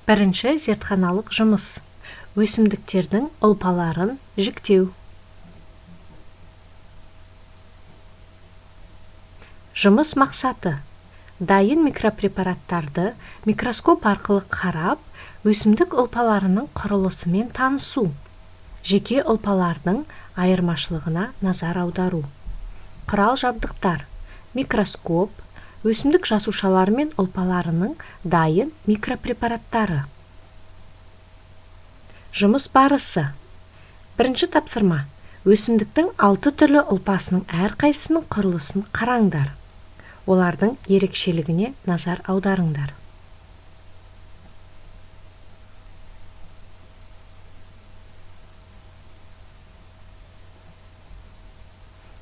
Бірінші зертханалық жұмыс. Өсімдіктердің ұлпаларын жіктеу. Жұмыс мақсаты. Дайын микропрепараттарды микроскоп арқылы қарап, өсімдік ұлпаларының құрылысымен танысу. Жеке ұлпалардың айырмашылығына назар аудару. Құрал жабдықтар. Микроскоп, өсімдік жасушалары мен ұлпаларының дайын микропрепараттары. Жұмыс барысы. Бірінші тапсырма. Өсімдіктің 6 түрлі ұлпасының әрқайсының құрылысын қараңдар. Олардың ерекшелігіне назар аударыңдар.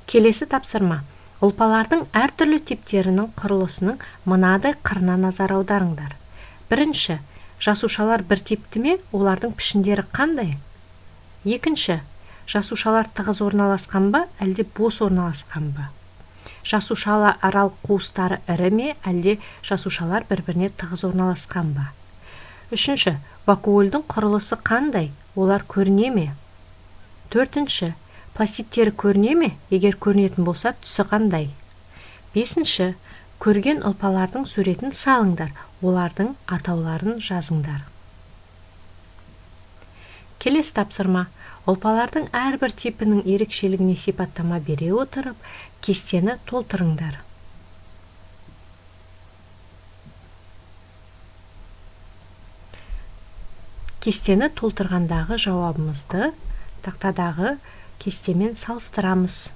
Келесі тапсырма. Ұлпалардың әртүрлі типтерінің құрылысының мынадай қырына назар аударыңдар. Бірінші, жасушалар бір типті ме, олардың пішіндері қандай? Екінші, жасушалар тығыз орналасқан ба, әлде бос орналасқан ба? Жасушалар аралық қуыстары ірі ме, әлде жасушалар бір-біріне тығыз орналасқан ба? Үшінші, вакуольдің құрылысы қандай? Олар көріне ме? Төртінші, пластиктері көріне ме? Егер көрінетін болса, түсі қандай? Бесінші, көрген ұлпалардың суретін салыңдар, олардың атауларын жазыңдар. Келесі тапсырма. Ұлпалардың әрбір типінің ерекшелігіне сипаттама бере отырып, кестені толтырыңдар. Кестені толтырғандағы жауабымызды тақтадағы кестемен салыстырамыз.